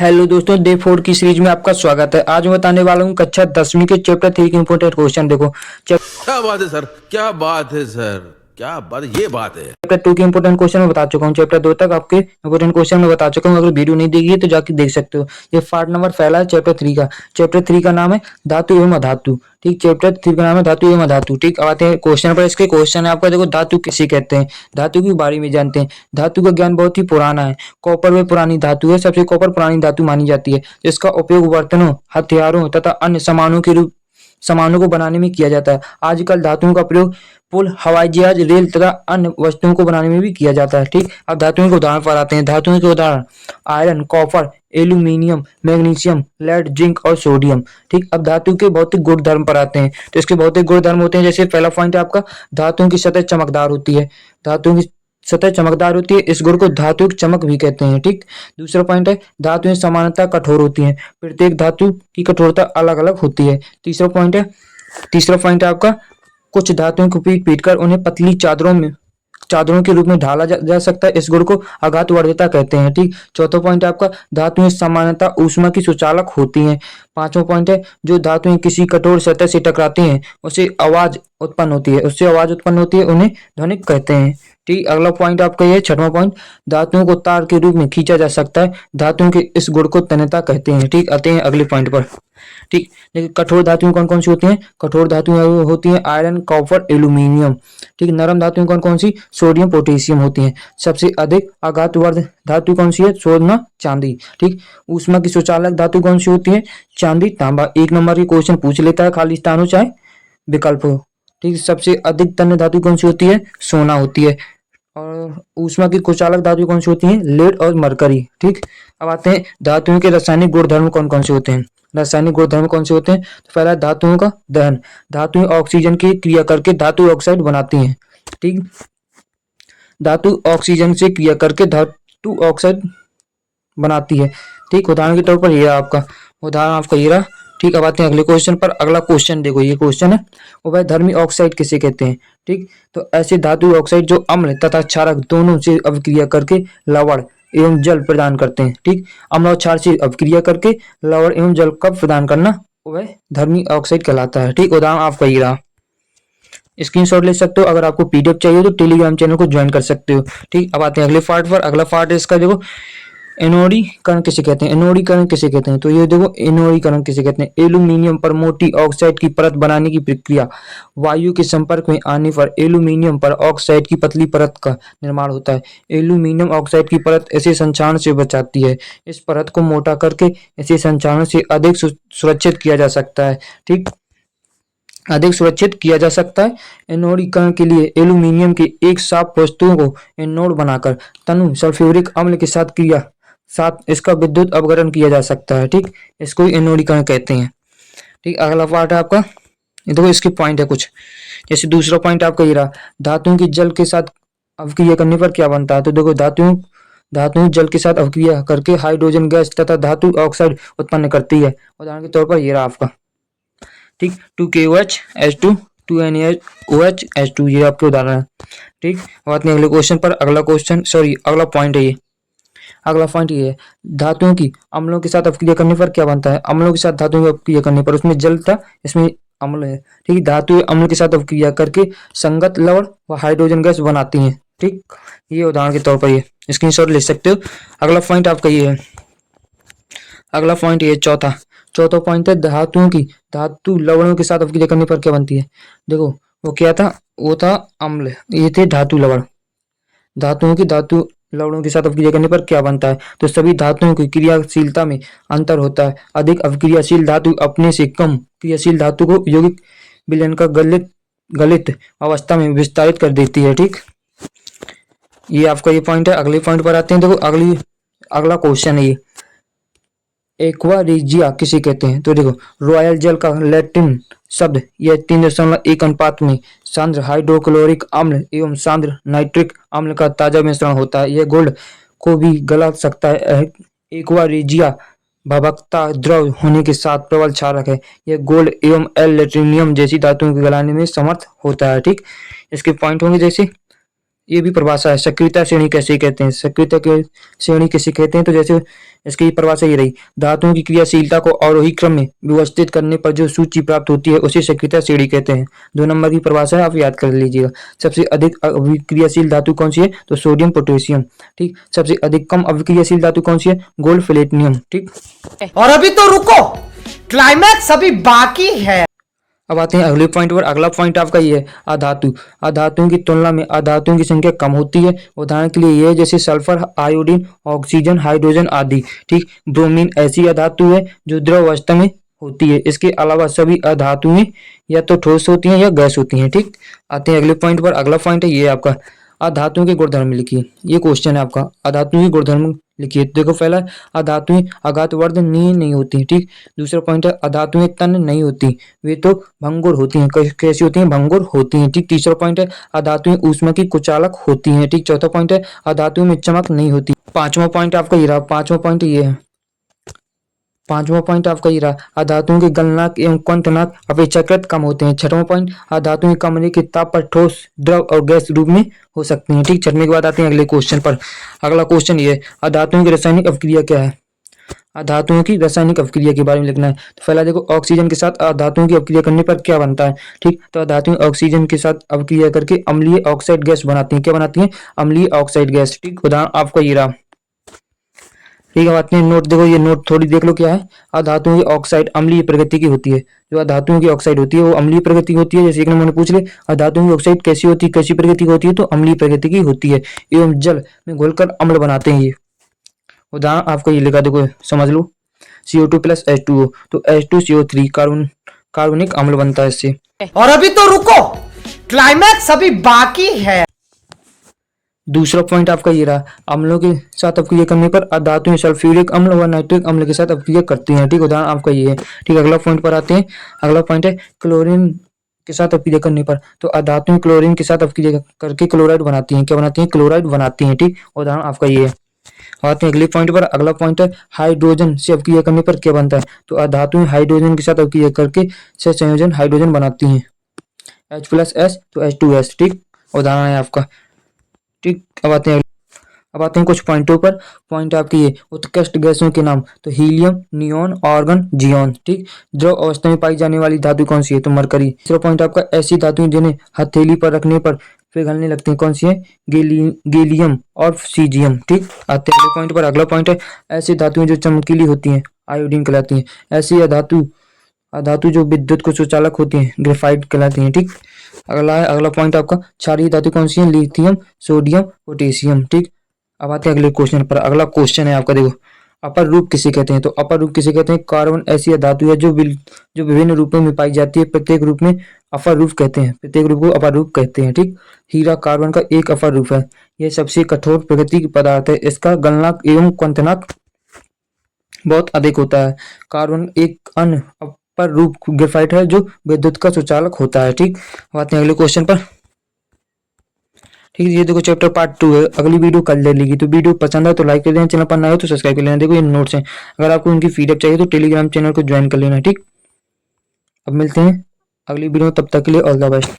Hello दोस्तों, day 4 की series में आपका स्वागत है। आज मैं बताने वाला हूँ कक्षा 10वीं के चैप्टर 3 के इंपॉर्टेंट क्वेश्चन। देखो, क्या बात है सर, क्या बात है सर, क्या बात, ये बात है। चैप्टर 2 के इंपॉर्टेंट क्वेश्चन मैं बता चुका हूँ। चैप्टर 2 तक आपके इंपॉर्टेंट क्वेश्चन मैं बता चुका हूँ। अगर वीडियो नहीं देखी है तो जाके देख सकते हो। ये पार्ट नंबर पहला है चैप्टर 3 का। चैप्टर 3 का नाम है धातु एवं अधातु। ठीक, चैप्टर 3 का नाम है धातु एवं अधातु। ठीक, अब आते हैं क्वेश्चन पर। इसके क्वेश्चन है आपका, देखो, धातु किसे कहते हैं, धातु के बारे में जानते हैं। धातु का ज्ञान बहुत ही पुराना है। कॉपर व पुरानी धातु है, सबसे कॉपर पुरानी धातु मानी जाती है। इसका उपयोग बर्तनों, हथियारों तथा अन्य सामानों को बनाने में किया जाता है। आजकल धातुओं का प्रयोग पुल, हवाई जहाज, रेल तथा अन्य वस्तुओं को बनाने में भी किया जाता है। ठीक, अब धातुओं के उदाहरण पर आते हैं। धातुओं के उदाहरण: iron, copper, aluminium, magnesium, lead, zinc और सोडियम। ठीक, अब धातु के भौतिक गुण धर्म पर आते हैं। तो इसके भौतिक गुण धर्म होते हैं, जैसे पहला पॉइंट है आपका, धातुओं की सतह चमकदार होती है। धातुओं की सतह चमकदार होती है, इस गुण को धात्विक चमक भी कहते हैं। ठीक, दूसरा पॉइंट है, धातुएं सामान्यतः कठोर होती हैं। प्रत्येक धातु की कठोरता अलग अलग होती है। तीसरा पॉइंट है आपका, कुछ धातुओं को पीट पीट कर उन्हें पतली चादरों के रूप में ढाला जा सकता है। इस गुण को आघात वर्धता कहते हैं। ठीक, चौथा पॉइंट है आपका, धातुएं सामान्यतः ऊष्मा की सुचालक होती हैं। पांचवा पॉइंट है, जो धातुएं किसी कठोर सतह से टकराती हैं उससे आवाज उत्पन्न होती है, उन्हें ध्वनिक कहते हैं। ठीक, अगला पॉइंट आपका ये छठवां पॉइंट, धातुओं को तार के रूप में खींचा जा सकता है। धातुओं के इस गुण को तन्यता कहते हैं। ठीक, आते हैं अगले पॉइंट पर। ठीक, देखिए, कठोर धातुएं कौन कौन सी होती हैं? कठोर धातुएं होती हैं आयरन, कॉपर, एल्यूमिनियम। ठीक, नरम धातुएं कौन कौन सी? सोडियम, पोटेशियम होती हैं। सबसे अधिक आघातवर्ध धातु कौन सी है? सोना, चांदी। ठीक, ऊष्मा की सुचालक धातु कौन सी होती है? चांदी, तांबा। एक नंबर के क्वेश्चन पूछ लेता है, खाली स्थान हो चाहे विकल्प हो। ठीक, सबसे अधिक तन्य धातु कौन सी होती है? सोना होती है। और ऊष्मा की कुचालक धातु कौन सी होती है? लेड और मरकरी। ठीक, अब आते हैं धातुओं के रासायनिक गुणधर्म कौन कौन से होते हैं। रासायनिक गुणधर्म कौन से होते हैं? तो पहला, धातुओं का दहन। धातुएं ऑक्सीजन की क्रिया करके धातु ऑक्साइड बनाती हैं। ठीक, धातु ऑक्सीजन से क्रिया करके धातु ऑक्साइड बनाती है। ठीक, उदाहरण के तौर पर ये आपका उदाहरण आपका ये रहा। ठीक, अब आते हैं अगले क्वेश्चन पर। अगला क्वेश्चन देखो, ये क्वेश्चन है, उभयधर्मी ऑक्साइड किसे कहते हैं? ठीक, तो ऐसे धातु ऑक्साइड जो अम्ल तथा क्षारक दोनों से अभिक्रिया करके लवण एवं जल प्रदान करते हैं। ठीक, अम्ल और क्षार से अभिक्रिया करके लवण एवं जल का प्रदान करना उभयधर्मी ऑक्साइड कहलाता है। ठीक, उदाहरण आपका ये रहा। स्क्रीनशॉट ले सकते हो। अगर आपको पीडीएफ चाहिए तो टेलीग्राम चैनल को ज्वाइन कर सकते हो। ठीक, अब आते हैं अगले पार्ट पर। अगला पार्ट है इसका, देखो, एनोडीकरण किसे कहते हैं? एनोडीकरण किसे कहते हैं? तो ये देखो, एनोडीकरण किसे कहते हैं? एल्यूमिनियम पर मोटी ऑक्साइड की परत बनाने की प्रक्रिया। वायु के संपर्क में आने पर एल्यूमिनियम पर ऑक्साइड की पतली परत का निर्माण होता है। एल्यूमिनियम ऑक्साइड की परत ऐसे संक्षारण से बचाती है। इस परत को मोटा करके ऐसे संक्षारण से अधिक सुरक्षित किया जा सकता है। ठीक, अधिक सुरक्षित किया जा सकता है। एनोडीकरण के लिए एल्यूमिनियम की एक साफ वस्तुओं को एनोड बनाकर तनु सल्फ्यूरिक अम्ल के साथ इसका विद्युत अपघटन किया जा सकता है। ठीक, इसको एनोडीकरण कहते हैं। ठीक, अगला पार्ट है आपका, ये देखो, इसके पॉइंट है कुछ। जैसे दूसरा पॉइंट आपका ये रहा, धातुओं की जल के साथ अभिक्रिया करने पर क्या बनता है? तो देखो, धातुएं जल के साथ अभिक्रिया करके हाइड्रोजन गैस तथा धातु ऑक्साइड उत्पन्न करती है। उदाहरण के तौर पर ये रहा आपका। ठीक, 2KOH H2, 2NaOH H2, ये आपके उदाहरण है। ठीक, अब आते हैं अगले क्वेश्चन पर। अगला पॉइंट है ये। अगला पॉइंट ये है, धातुओं की अम्लों के साथ अभिक्रिया करने पर क्या बनता है? अम्लों के साथ धातुओं की अभिक्रिया करने पर, उसमें जल था, इसमें अम्ल है। ठीक, धातुएं अम्ल के साथ अभिक्रिया करके संगत लवण व हाइड्रोजन गैस बनाती हैं। ठीक, ये उदाहरण के तौर पर ये स्क्रीनशॉट ले सकते हो। अगला पॉइंट आपका ये है। अगला पॉइंट ये चौथा पॉइंट है, धातु लवणों के साथ अभिक्रिया करने पर क्या बनती है? देखो, वो क्या था? वो था अम्ल। ये थे धातु लवण। धातु लवणों के साथ अभिक्रिया करने पर क्या बनता है? तो सभी धातुओं की क्रियाशीलता में अंतर होता है। अधिक अभिक्रियाशील धातु अपने से कम क्रियाशील धातु को यौगिक विलयन का गलित अवस्था में विस्तारित कर देती है। ठीक, ये आपका ये पॉइंट है। अगले पॉइंट पर आते हैं। देखो, अगला क्वेश्चन है ये, एक्वा रेजिया किसे कहते हैं? तो देखो, रॉयल जल का लैटिन शब्द, यह 3.1 अनुपात में सांद्र हाइड्रोक्लोरिक अम्ल एवं सांद्र नाइट्रिक अम्ल का ताजा मिश्रण होता है। यह गोल्ड को भी गला सकता है। एक्वा रेजिया भभकता द्रव होने के साथ प्रबल क्षारक है। यह गोल्ड एवं एल लैटिनियम जैसी धातुओं को गलाने में समर्थ होता है। ठीक, इसके पॉइंट होंगे, जैसे ये भी परिभाषा है। सक्रियता श्रेणी कैसे कहते हैं, सक्रियता के श्रेणी किसे कहते हैं, तो जैसे इसकी परिभाषा ये रही, धातुओं की क्रियाशीलता को अवरोही क्रम में व्यवस्थित करने पर जो सूची प्राप्त होती है उसे सक्रियता श्रेणी कहते हैं। 2 नंबर की परिभाषा है, आप याद कर लीजिएगा। सबसे अधिक अभिक्रियाशील धातु कौन सी है, तो सोडियम पोटेशियम। ठीक, सबसे अधिक कम अभिक्रियाशील धातु कौन सी है, गोल्ड प्लेटिनियम। ठीक, और अभी तो रुको, क्लाइमैक्स अभी बाकी है। अब आते हैं अगले पॉइंट पर। अगला पॉइंट आपका ये है, अधातु। अधातुओं की तुलना में अधातुओं की संख्या कम होती है। उदाहरण के लिए ये है जैसे सल्फर, आयोडीन, ऑक्सीजन, हाइड्रोजन आदि। ठीक, ब्रोमीन ऐसी अधातु है जो द्रव अवस्था में होती है। इसके अलावा सभी अधातुएं या तो ठोस होती हैं या गैस होती हैं। ठीक, आते हैं अगले पॉइंट पर। अगला पॉइंट है ये आपका, अधातुओं के गुणधर्म लिखिए। ये क्वेश्चन है आपका, अधातुओं के गुणधर्म लिखिए। देखो पहला, अधातुएं अघातवर्धनीय नहीं होती। ठीक, दूसरा पॉइंट है, अधातुएं तन्य नहीं होती, वे तो भंगुर होती हैं। कैसी होती हैं, भंगुर होती हैं। ठीक, तीसरा पॉइंट है, अधातुएं ऊष्मा की कुचालक होती हैं। ठीक, चौथा पॉइंट है, अधातुओं में चमक नहीं होती। पांचवा पॉइंट आपका ये रहा, पांचवा पॉइंट ये है, पांचवा पॉइंट आपका ये रहा, अधातुओं के गलनांक एवं क्वथनांक अपेक्षाकृत कम होते हैं। छठवां पॉइंट, अधातुएं कमरे के ताप पर ठोस, द्रव और गैस रूप में हो सकती हैं। ठीक, छठवें के बाद आते हैं अगले क्वेश्चन पर। अगला क्वेश्चन ये है, अधातुओं की रासायनिक अभिक्रिया क्या है। अधातुओं की रासायनिक अभिक्रिया के बारे में लिखना है। तो पहला देखो, ऑक्सीजन के साथ अधातुओं की अभिक्रिया करने पर क्या बनता है। ठीक, तो अधातुएं ऑक्सीजन के साथ अभिक्रिया करके अम्लीय ऑक्साइड गैस बनाती हैं। क्या बनाती हैं, अम्लीय ऑक्साइड गैस। ठीक, उदाहरण आपका ये रहा। ठीक है, बात नहीं, नोट देखो, ये नोट थोड़ी देख लो क्या है। अधातुओं की ऑक्साइड अम्लीय प्रकृति की होती है। जो अधातुओं की ऑक्साइड होती है वो अम्लीय प्रकृति की होती है। जैसे एक नंबर में पूछ ले, अधातुओं की ऑक्साइड कैसी होती है, कैसी प्रकृति की होती है, तो अम्लीय प्रकृति की होती है एवं जल में घुलकर अम्ल बनाते हैं ये। उदाहरण आपको ये लिखा, देखो समझ लो, CO2 प्लस H2O, तो H2CO3 कार्बनिक अम्ल बनता है इससे। और अभी तो रुको, क्लाइमैक्स अभी बाकी है। दूसरा पॉइंट आपका ये रहा, अम्लों के साथ अभिक्रिया करने पर अधातुएं सल्फ्यूरिक अम्ल व नाइट्रिक अम्ल के साथ अभिक्रिया करती हैं। ठीक, उदाहरण आपका ये है। ठीक, अगला पॉइंट पर आते हैं। अगला पॉइंट है, क्लोरीन के साथ अभिक्रिया करने पर, तो अधातुएं क्लोरीन के साथ अभिक्रिया करके क्लोराइड बनाती हैं। क्या बनाती हैं, क्लोराइड बनाती हैं। ठीक, उदाहरण आपका ये है। आते हैं अगले पॉइंट पर। अगला पॉइंट है, हाइड्रोजन से अभिक्रिया करने पर क्या बनता है, तो अधातुएं हाइड्रोजन के साथ अभिक्रिया करके से संयोजन हाइड्रोजन बनाती हैं, H+S तो H2S। ठीक, उदाहरण है आपका। ठीक, अब आते हैं कुछ पॉइंटों पर। पॉइंट आपके ये, उत्कृष्ट गैसों के नाम, तो हीलियम, नियॉन, आर्गन, जियोन। ठीक, द्रव अवस्था में पाई जाने वाली धातु कौन सी है, तो मरकरी। तीसरा पॉइंट आपका, ऐसी धातुएं जिन्हें हथेली पर रखने पर पिघलने लगती हैं, कौन सी है, गैलियम और सीजियम। ठीक, आते हैं अगले पॉइंट पर। अगला पॉइंट है, ऐसी धातुएं जो चमकीली होती हैं, आयोडीन कहलाती हैं। ऐसी अधातु जो विद्युत को सुचालक होती हैं, ग्रेफाइट कहलाती हैं। ठीक, अगला पॉइंट आपका, क्षारीय धातु कौन सी है, लिथियम, सोडियम, पोटेशियम। ठीक, अब आते हैं अगले क्वेश्चन पर। अगला क्वेश्चन है आपका, देखो, अपर रूप किसे कहते हैं, तो अपर रूप किसे कहते हैं, कार्बन ऐसी धातु है जो विभिन्न रूपों में पाई जाती है, प्रत्येक रूप में अपर रूप कहते हैं, प्रत्येक रूप को अपर रूप कहते हैं। ठीक, हीरा कार्बन का एक अपर रूप है। यह सबसे कठोर प्रकृति की पदार्थ है। इसका गलनांक एवं क्वथनांक बहुत अधिक होता है। कार्बन एक अन्य अपर रूप ग्रेफाइट है जो विद्युत का सुचालक होता है। ठीक, अब आते हैं अगले क्वेश्चन पर। ठीक है, ये देखो चैप्टर पार्ट 2 है। अगली वीडियो कल ले लेगी, तो वीडियो पसंद है तो लाइक कर देना, चैनल पर नए हो तो सब्सक्राइब कर लेना। देखो ये नोट्स हैं, अगर आपको उनकी पीडीएफ चाहिए तो टेलीग्राम चैनल को ज्वाइन कर लेना। ठीक, अब मिलते हैं अगली वीडियो में, तब तक के लिए ऑल द बेस्ट।